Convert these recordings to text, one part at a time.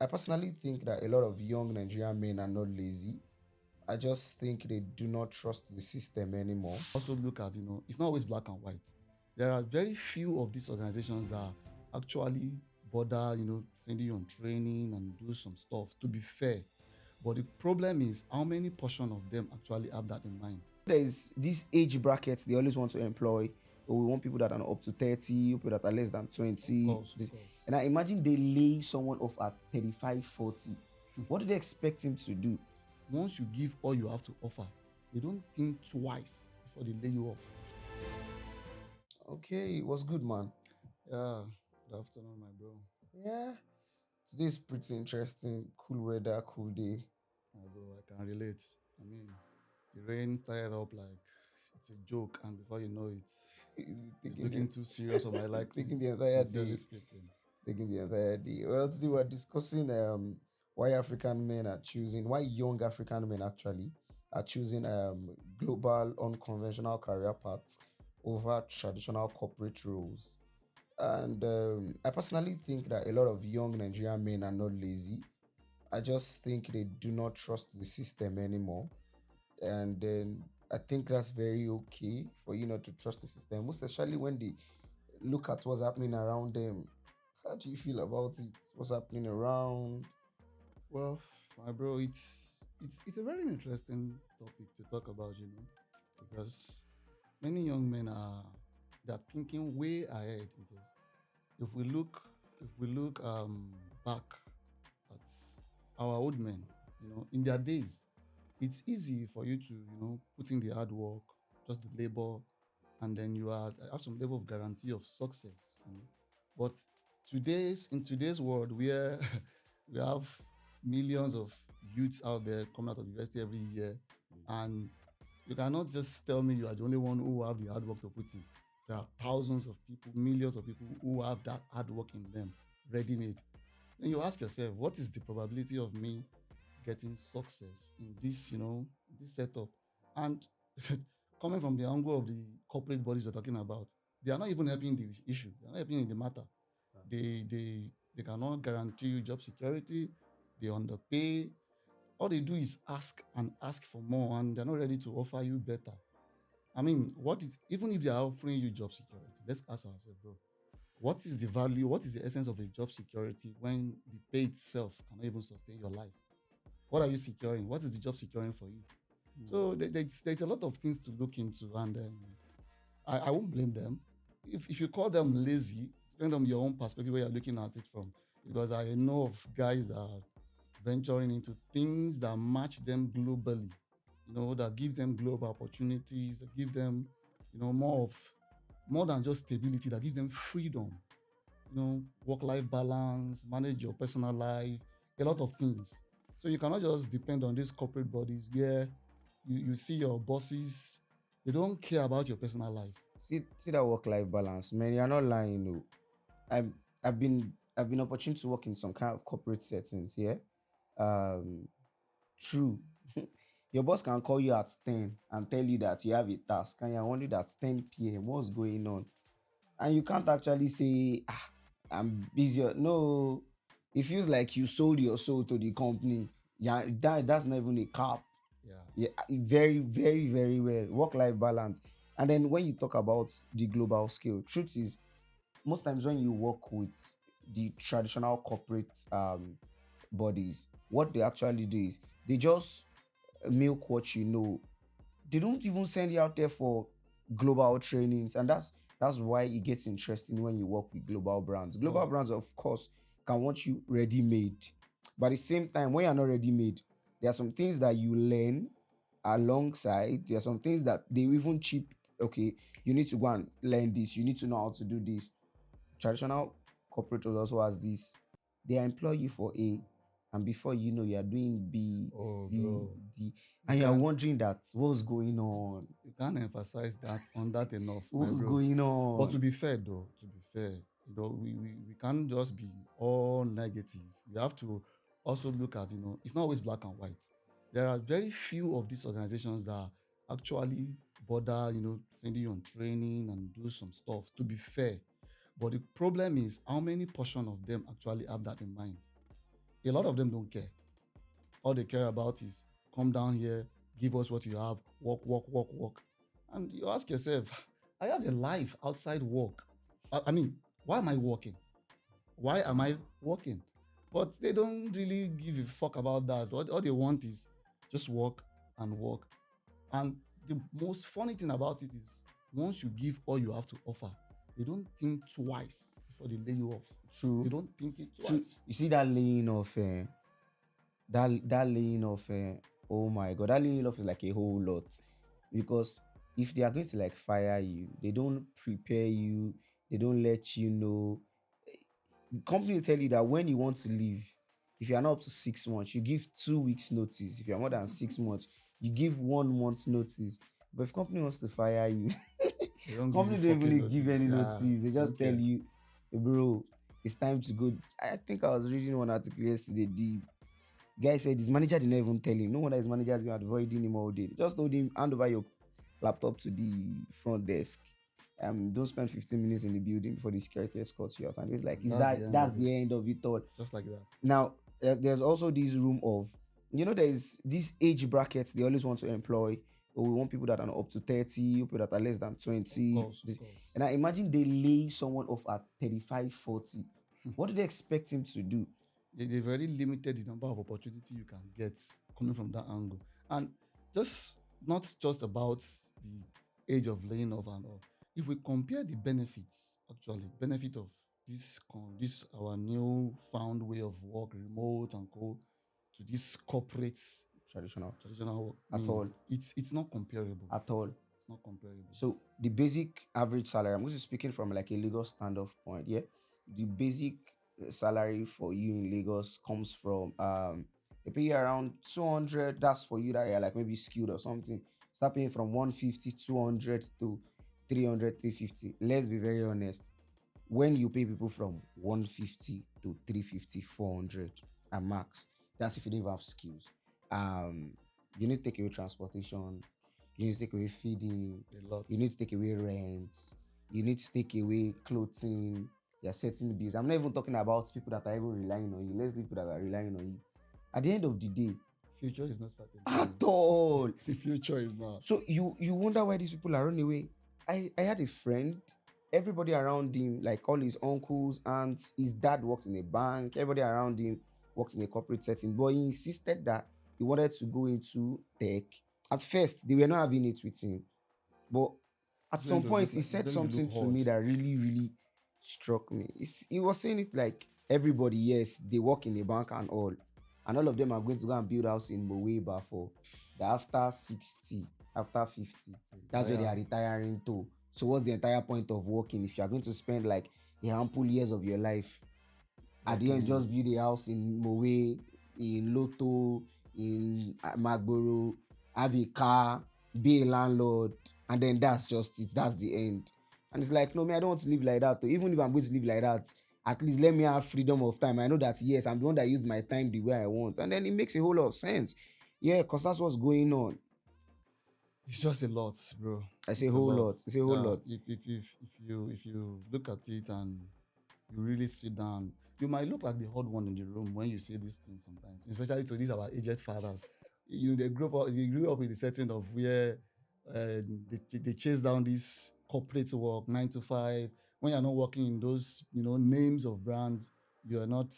I personally think that a lot of young Nigerian men are not lazy. I just think they do not trust the system anymore. Also look at, it's not always black and white. There are very few of these organizations that actually bother, sending you on training and do some stuff, to be fair. But the problem is how many portion of them actually have that in mind. There's this age brackets they always want to employ. Or we want people that are up to 30, people that are less than Of 20. course, of course. And I imagine they lay someone off at 35, 40. What do they expect him to do? Once you give all you have to offer, they don't think twice before they lay you off. Okay, it was good, man. Yeah, good afternoon, my bro. Yeah, today's pretty interesting. Cool weather, cool day. My bro, I can relate. I mean, the rain started up like it's a joke, and before you know it, it's Taking looking the, too serious for my liking. taking the entire Sincerely day. speaking. Taking the entire day. Well, today we're discussing why African men are choosing, why young African men actually are choosing global unconventional career paths over traditional corporate roles. And I personally think that a lot of young Nigerian men are not lazy. I just think they do not trust the system anymore. And then I think that's very okay for you not to trust the system, most especially when they look at what's happening around them. How do you feel about it? What's happening around? Well, my bro, it's a very interesting topic to talk about, because many young men are they're thinking way ahead with this. If we look back at our old men, in their days, it's easy for you to, put in the hard work, just the labor, and then you have some level of guarantee of success. But in today's world where we have millions of youths out there coming out of university every year, and you cannot just tell me you are the only one who have the hard work to put in. There are thousands of people, millions of people who have that hard work in them, ready made. Then you ask yourself, what is the probability of me getting success in this setup? And coming from the angle of the corporate bodies we're talking about, they are not even helping the issue. They're not helping in the matter. They cannot guarantee you job security. They underpay. All they do is ask and ask for more, and they're not ready to offer you better. I mean, what is even if they are offering you job security? Let's ask ourselves, bro. What is the value? What is the essence of a job security when the pay itself cannot even sustain your life? What are you securing? What is the job securing for you? So there's a lot of things to look into, and I won't blame them. If you call them lazy, depending on your own perspective where you're looking at it from, because I know of guys that are venturing into things that match them globally, that gives them global opportunities, that give them, more than just stability, that gives them freedom, work-life balance, manage your personal life, a lot of things. So you cannot just depend on these corporate bodies where you see your bosses, they don't care about your personal life. See that work-life balance, man. You're not lying, no. I'm I've been opportune to work in some kind of corporate settings, yeah. Um, true. Your boss can call you at 10 and tell you that you have a task, and you're wondering at 10 p.m. what's going on. And you can't actually say, I'm busy. No, it feels like you sold your soul to the company. Yeah, that's not even a cap. Yeah. Yeah, very, very, very well. Work-life balance. And then when you talk about the global scale, truth is most times when you work with the traditional corporate bodies, what they actually do is they just milk what you know. They don't even send you out there for global trainings, and that's why it gets interesting when you work with global brands. Global Well, brands, of course, can want you ready made, but at the same time, when you're not ready made, there are some things that you learn alongside. There are some things that they even cheap. Okay, you need to go and learn this. You need to know how to do this. Traditional corporate also has this. They employ you for A, and before you know, you are doing B, oh, C, bro, D, you and you are can't wondering that what's going on. you can't emphasize that enough, my What's bro. going But to on? be fair, though, to be fair, we can't just be all negative. We have to also look at, it's not always black and white. There are very few of these organizations that actually bother, sending you on training and do some stuff, to be fair. But the problem is how many portion of them actually have that in mind. A lot of them don't care. All they care about is come down here, give us what you have, work, work, work, work. And you ask yourself, I have a life outside work. I mean, why am I working? Why am I working? But they don't really give a fuck about that. All they want is just work and work. And the most funny thing about it is once you give all you have to offer, they don't think twice before they lay you off. They True. don't think it True. twice. You see that laying off, that laying off, oh my god, that laying off is like a whole lot. Because if they are going to like fire you, they don't prepare you, they don't let you know. The company will tell you that when you want to leave, if you are not up to 6 months, you give 2 weeks notice. If you are more than 6 months, you give 1 month notice. But if company wants to fire you, They don't give you company don't fucking even give notice. any Yeah, notice. They just don't tell care. you, "Hey, bro, it's time to go." I think I was reading one article yesterday. The guy said his manager did not even tell him. No wonder his manager has been avoiding him all day. They just told him, hand over your laptop to the front desk. Don't spend 15 minutes in the building before the security escorts you out. And it's like, And is that's the that end that's of it. the end of it all? Just like that. Now, there's also this room of, there's this age brackets they always want to employ. Or we want people that are up to 30, people that are less than Of 20. course, of course. And I imagine they lay someone off at 35, 40. What do they expect him to do? They've already limited the number of opportunity you can get coming from that angle. And just not just about the age of laying off and all. If we compare the benefits, actually, benefit of this our new found way of work, remote and co, to this corporate Traditional. traditional work, I At mean, all. it's not comparable. At all. It's not comparable. So the basic average salary, I'm just speaking from like a Lagos standoff point, yeah. The basic salary for you in Lagos comes from they pay you around 200. That's for you that you're like maybe skilled or something. Start paying from 150, 200 to 300, 350. Let's be very honest. When you pay people from 150 to 350, 400 and max, that's if you don't even have skills. Um, you need to take away transportation, you need to take away feeding, A lot. you need to take away rent, you need to take away clothing, you're setting bills. I'm not even talking about people that are even relying on you. Let's leave people that are relying on you. At the end of the day, Future is not certain. at all. The future is not. So you wonder why these people are running away. I had a friend, everybody around him, like all his uncles, aunts, his dad works in a bank, everybody around him works in a corporate setting, but he insisted that he wanted to go into tech. At first, they were not having it with him, but at some point, he said It's going to something look to hard. me that really, really struck me. He was saying it like everybody, yes, they work in a bank and all of them are going to go and build house in Moweba for the after 60, after 50. That's where they are retiring to. So what's the entire point of working if you are going to spend like a ample years of your life at the end just build a house in Mowe, in Loto, in Magboro, have a car, be a landlord, and then that's just it. That's the end. And it's like, no, me, I don't want to live like that. Even if I'm going to live like that, at least let me have freedom of time. I know that, yes, I'm the one that used my time the way I want. And then it makes a whole lot of sense. Yeah, because that's what's going on. It's just a lot, bro. It's a It's a whole lot. lot. It's a whole lot. If you look at it and you really sit down, you might look like the odd one in the room when you say these things sometimes, especially to these our aged fathers. They grew up in the setting of where they chase down this corporate work, 9 to 5. When you're not working in those names of brands, you're not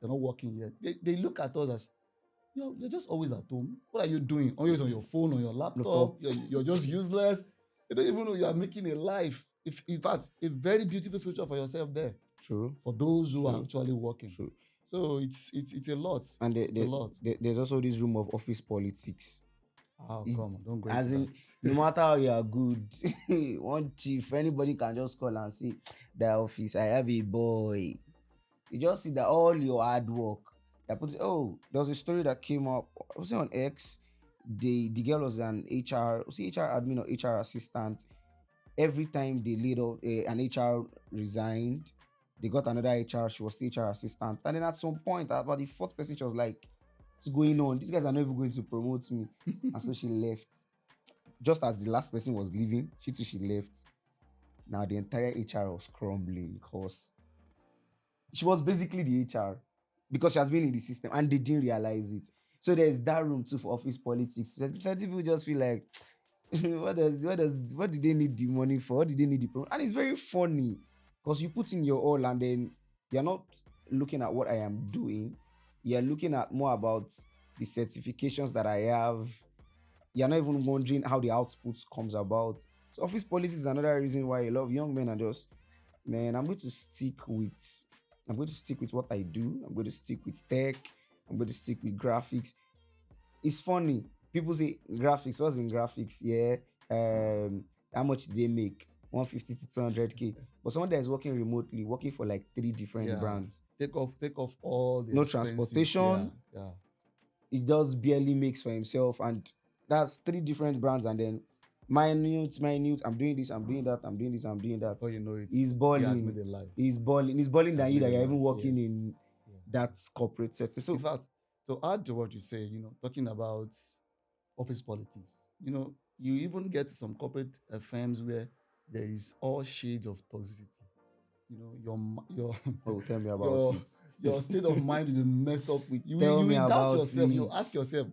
working yet. They look at us as you're just always at home. What are you doing? Always on your phone, on your laptop. Laptop. You're just useless. You don't even know you are making a life. If in fact, a very beautiful future for yourself there. True. For those who are True. actually working. True. So it's a lot. And It's a lot. there's also this room of office politics. Oh, It- come on, don't go As into in, that. no matter how you are good, one chief, anybody can just call and say, "The office, I have a boy." You just see that all your hard work. There was a story that came up. Was it on X? The girl was an HR admin or HR assistant. Every time they laid off an HR resigned, they got another HR. She was the HR assistant, and then at some point, about the fourth person, she was like, "What's going on? These guys are not even going to promote me," and so she left. Just as the last person was leaving, she left. Now the entire HR was crumbling because she was basically the HR. because she has been in the system and they didn't realize it. So there's that room too for office politics. Some people just feel like, what did they need the money for? What did they need the promotion? And it's very funny because you put in your all and then you're not looking at what I am doing. You're looking at more about the certifications that I have. You're not even wondering how the output comes about. So office politics is another reason why a lot of young men are just, man, I'm going to stick with what I do. I'm going to stick with tech. I'm going to stick with graphics. It's funny. People say graphics. What's in graphics? Yeah. How much do they make? 150 to 200K. But someone that is working remotely, working for like three different Yeah. brands, Take off all the no expenses. Yeah, transportation, yeah. he does barely makes for himself, and that's three different brands, and then minute. I'm doing this, I'm doing that, I'm doing this, I'm doing that. Before you know it, He's he has balling. made a life. He's balling Has than you made that a you're even life. working in Yes. Yeah. that corporate setting. In So fact, to add to what you say, talking about office politics, you even get to some corporate firms where there is all shades of toxicity. Your oh, tell me about your it. your state of mind will be messed up with you. Tell You me will doubt about yourself. You it. ask yourself,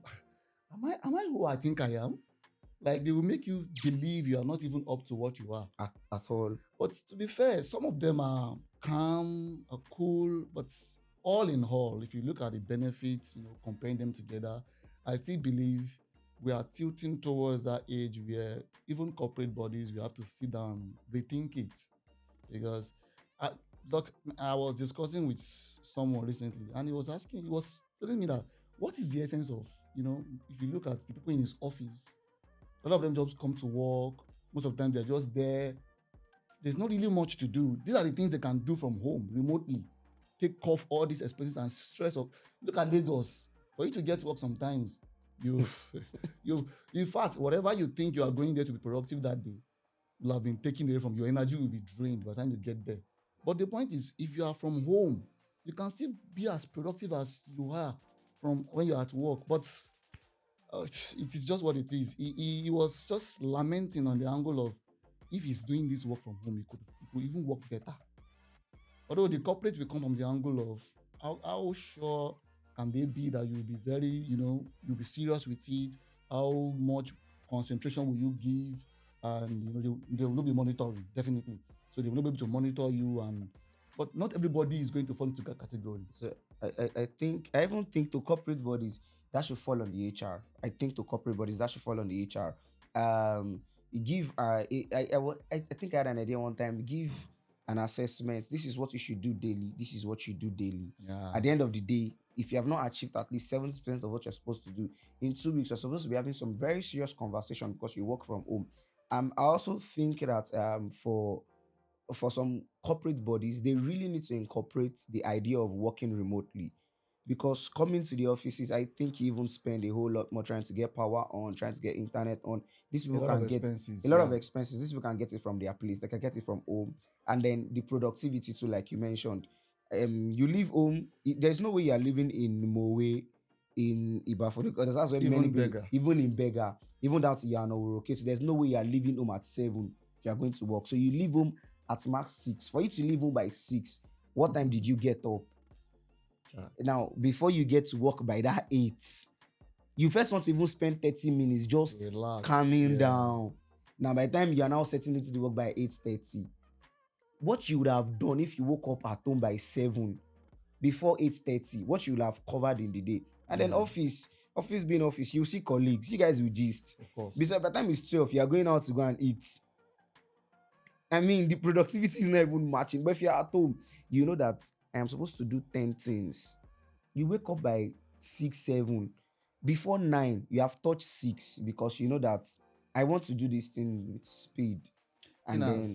am I who I think I am? Like they will make you believe you are not even up to what you are. At all. But to be fair, some of them are calm, are cool, but all in all, if you look at the benefits, comparing them together, I still believe we are tilting towards that age where even corporate bodies, we have to sit down, rethink it. Because I, look, I was discussing with someone recently, and he was telling me that what is the essence of, if you look at the people in his office, a lot of them just come to work. Most of the time, they're just there. There's not really much to do. These are the things they can do from home remotely. Take off all these expenses and stress of. Look at Lagos. For you to get to work sometimes, you, in fact, whatever you think you are going there to be productive that day, will have been taken away from you. Your energy will be drained by the time you get there. But the point is, if you are from home, you can still be as productive as you are from when you're at work. But it is just what it is. He was just lamenting on the angle of if he's doing this work from home, he could even work better. Although the corporate will come from the angle of how sure can they be that you'll be very, you'll be serious with it, how much concentration will you give, and they will not be monitoring, definitely. So they will not be able to monitor you, but not everybody is going to fall into that category. So I even think to corporate bodies that should fall on the HR. I think to corporate bodies that should fall on the HR. You give I think I had an idea one time. Give an assessment. This is what you should do daily. This is what you do daily. Yeah. At the end of the day, if you have not achieved at least 70% of what you're supposed to do in 2 weeks, you're supposed to be having some very serious conversation because you work from home. I also think that for some corporate bodies, they really need to incorporate the idea of working remotely, because coming to the offices, I think you even spend a whole lot more trying to get power on, trying to get internet on. These A people lot of can get expenses. a lot of Yeah. expenses. These people can get it from their place, they can get it from home, and then the productivity too, like you mentioned. You leave home, there's no way you're living in Mowe, in Ibafo, because that's where many Even people, beggar. even in Beggar, even down to Yano, okay, so there's no way you're leaving home at 7 if you're going to work. So you leave home at max 6. For you to leave home by 6, what time did you get up? Yeah. Now, before you get to work by that 8, you first want to even spend 30 minutes just Relax. calming Yeah. down. Now, by the time you are now setting into the work by 8:30, what you would have done if you woke up at home by 7 before 8:30, what you will have covered in the day. And then Yeah. office being office, you see colleagues, you guys will gist. Of course. Besides, by the time it's 12, you are going out to go and eat. I mean, the productivity is not even matching. But if you're at home, you know that I am supposed to do 10 things. You wake up by 6, 7. Before 9, you have touched 6 because you know that I want to do this thing with speed. And then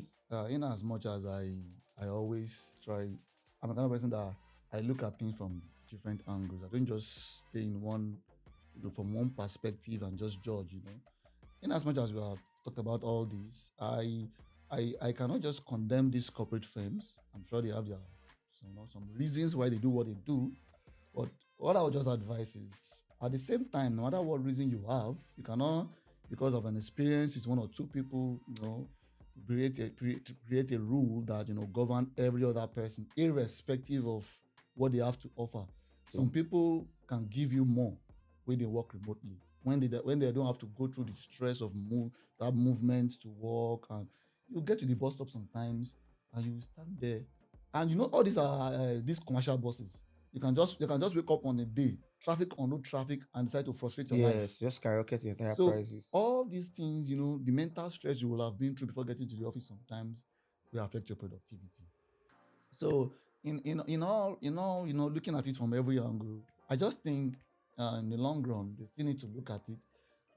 In as much as I always try, I'm the kind of person that I look at things from different angles. I don't just stay in one, from one perspective and just judge. In as much as we have talked about all this, I cannot just condemn these corporate firms. I'm sure they have their some reasons why they do what they do. But what I would just advise is, at the same time, no matter what reason you have, you cannot, because of an experience with one or two people, create a rule that govern every other person, irrespective of what they have to offer. Some people can give you more when they work remotely. When they don't have to go through the stress of that movement to work, and you get to the bus stop sometimes and you stand there, and all these are these commercial buses. You can just wake up on a day, traffic or no traffic, and decide to frustrate your life. Yes, just skyrocket the entire So prices. all these things, the mental stress you will have been through before getting to the office sometimes will affect your productivity. So in all, looking at it from every angle, I just think in the long run they still need to look at it.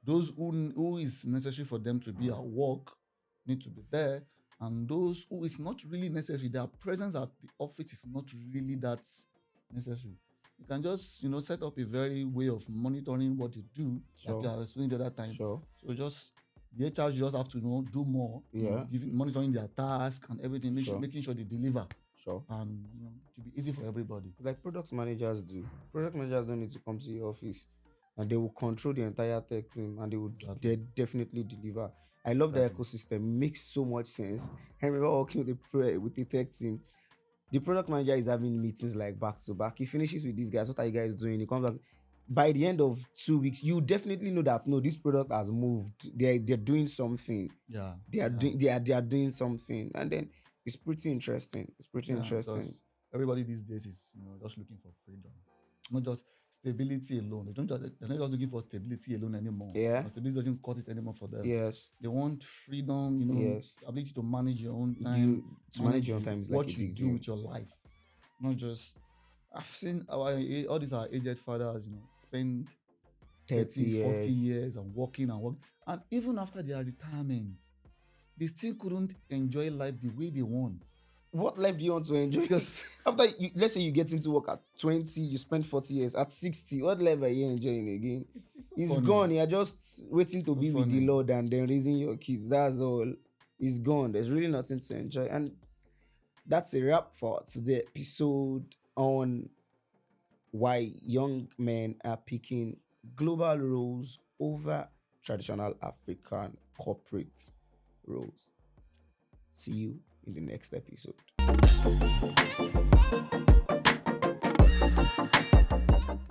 Those who is necessary for them to be at work need to be there, and those who is not really necessary, their presence at the office is not really that necessary. You can just set up a very way of monitoring what they do, like Sure. I was explaining the other time. Sure. So just the HR just have to do more, Yeah. monitoring their task and everything, Sure. making sure they deliver, Sure. and to be easy for everybody. Like product managers do. Product managers don't need to come to your office, and they will control the entire tech team, and they will Exactly. definitely deliver. I love the Exactly. ecosystem. Makes so much sense. I remember working with the tech team. The product manager is having meetings like back to back. He finishes with these guys. What are you guys doing? He comes back. By the end of 2 weeks, you definitely know that no, this product has moved. They're doing something. Yeah. They are doing something, and then it's pretty interesting. It's pretty interesting. Because everybody these days is just looking for freedom, not just stability alone. They're not just looking for stability alone anymore. Yeah. Stability doesn't cut it anymore for them. Yes. They want freedom, Yes. ability to manage your own time. To manage your own time is like what a you big do deal. with your life. Not just I've seen all these our aged fathers, spend 30, 40 years and working. And even after their retirement, they still couldn't enjoy life the way they want. What life do you want to enjoy? Because after let's say you get into work at 20, you spend 40 years. At 60, what life are you enjoying again? it's so Gone. You're just waiting to So be with the funny. Lord and then raising your kids. That's all. It's gone. There's really nothing to enjoy. And that's a wrap for today's episode on why young men are picking global roles over traditional African corporate roles. See you in the next episode.